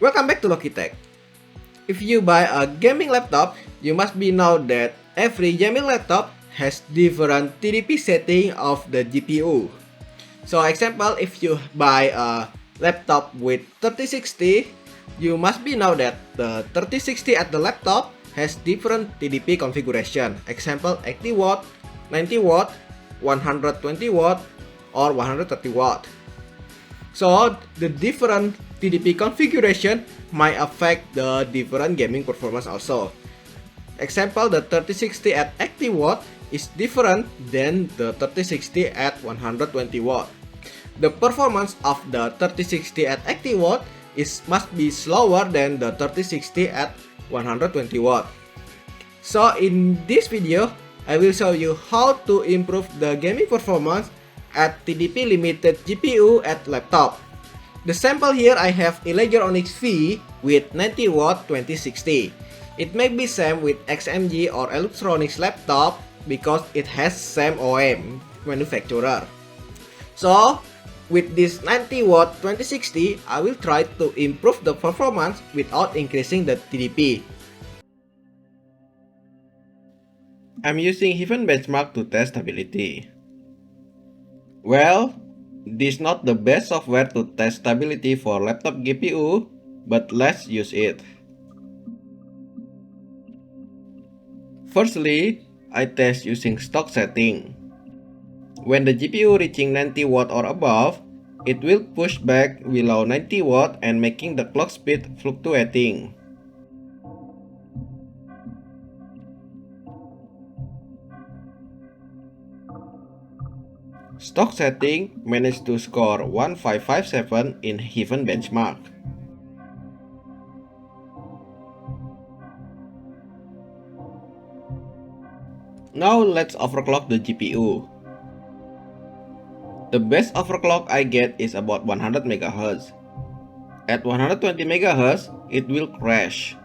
Welcome back to Lokitech. If you buy a gaming laptop, you must be know that every gaming laptop has different TDP setting of the GPU. So example, if you buy a laptop with 3060, you must be know that the 3060 at the laptop has different TDP configuration. Example, 80 watt, 90 watt, 120 watt, or 130 watt. So the different TDP configuration might affect the different gaming performance also. Example, the 3060 at 80 watt is different than the 3060 at 120 watt. The performance of the 3060 at 80 watt must be slower than the 3060 at 120 watt. So in this video, I will show you how to improve the gaming performance at TDP limited GPU at laptop. The sample here I have Illegear Onyx V with 90 watt 2060. It may be same with XMG or electronics laptop because it has same OEM manufacturer. So with this 90 watt 2060, I will try to improve the performance without increasing the TDP. I'm using Heaven Benchmark to test stability. Well, this is not the best software to test stability for laptop GPU, but let's use it. Firstly, I test using stock setting. When the GPU reaching 90 watt or above, it will push back below 90 watt and making the clock speed fluctuating. Stock setting managed to score 1557 in Heaven Benchmark. Now let's overclock the GPU. The best overclock I get is about 100 MHz. At 120 MHz, it will crash.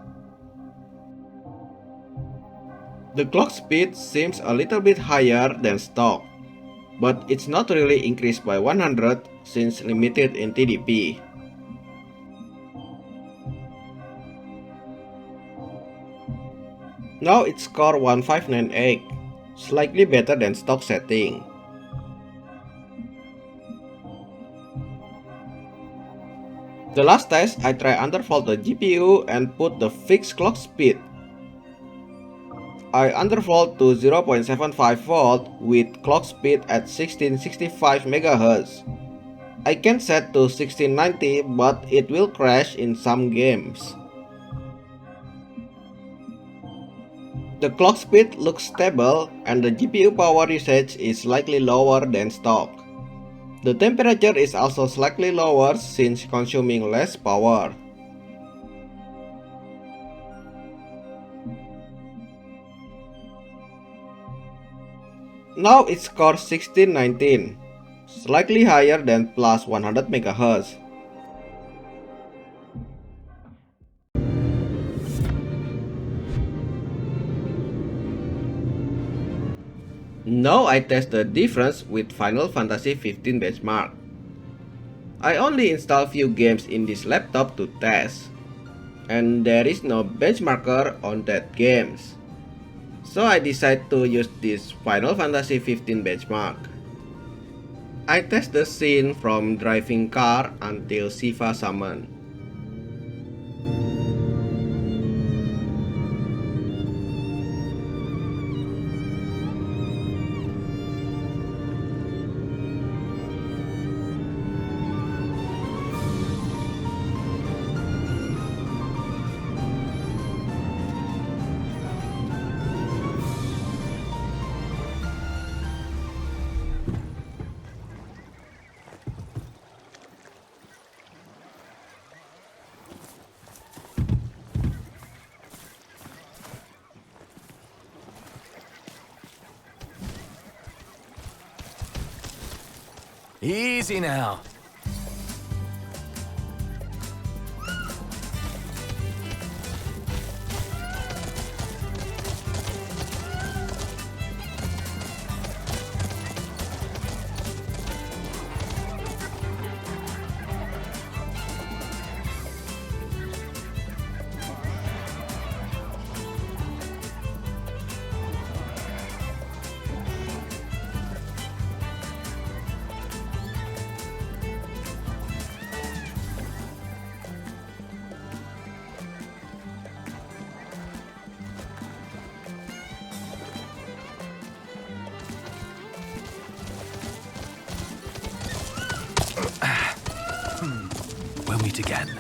The clock speed seems a little bit higher than stock, but it's not really increased by 100 since limited in TDP. Now it score 1598, slightly better than stock setting. The last test, I try undervolt the GPU and put the fixed clock speed. I undervolt to 0.75 volt with clock speed at 1665 MHz. I can set to 1690 but it will crash in some games. The clock speed looks stable and the GPU power usage is slightly lower than stock. The temperature is also slightly lower since consuming less power. Now it scores 1619, slightly higher than plus 100 MHz. Now I test the difference with Final Fantasy 15 benchmark. I only install few games in this laptop to test, and there is no benchmarker on that games. So I decide to use this Final Fantasy 15 benchmark. I test the scene from driving car until Shiva summon. Easy now. meet again.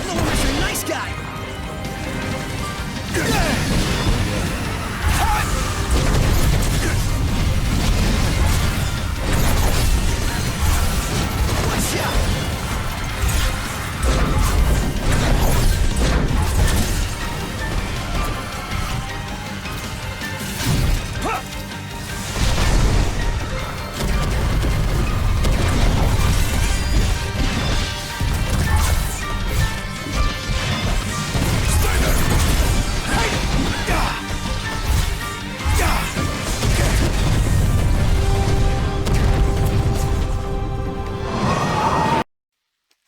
Loki's a nice guy! Watch out!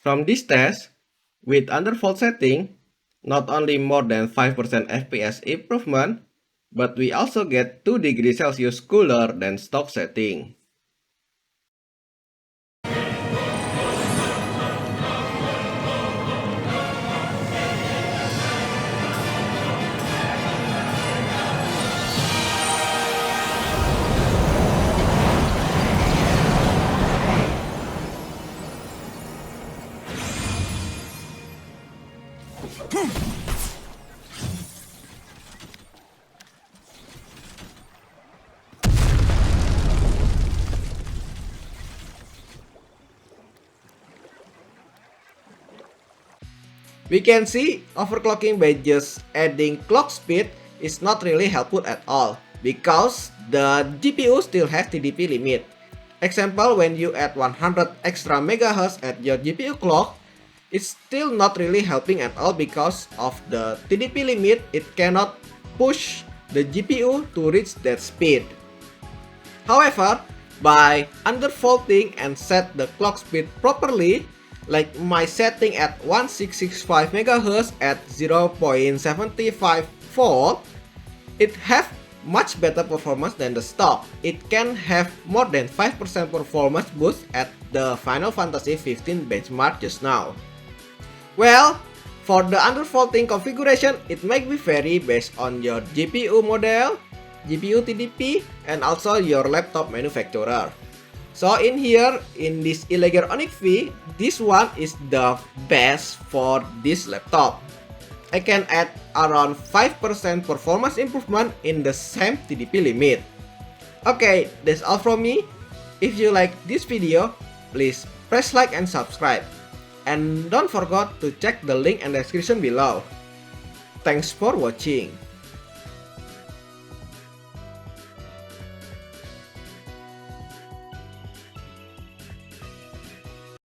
From this test, with undervolt setting, not only more than 5% FPS improvement, but we also get 2 degrees Celsius cooler than stock setting. We can see overclocking by just adding clock speed is not really helpful at all because the GPU still has TDP limit. Example, when you add 100 extra MHz at your GPU clock, it's still not really helping at all because of the TDP limit. It cannot push the GPU to reach that speed. However, by undervolting and set the clock speed properly, like my setting at 1665 MHz at 0.75 volt, it have much better performance than the stock. It can have more than 5% performance boost at the Final Fantasy 15 benchmark just now. Well, for the undervolting configuration, it might be vary based on your GPU model, GPU TDP, and also your laptop manufacturer. So in here, in this Illegear Onyx V, this one is the best for this laptop. I can add around 5% performance improvement in the same TDP limit. Okay, that's all from me. If you like this video, please press like and subscribe. And don't forget to check the link and description below. Thanks for watching.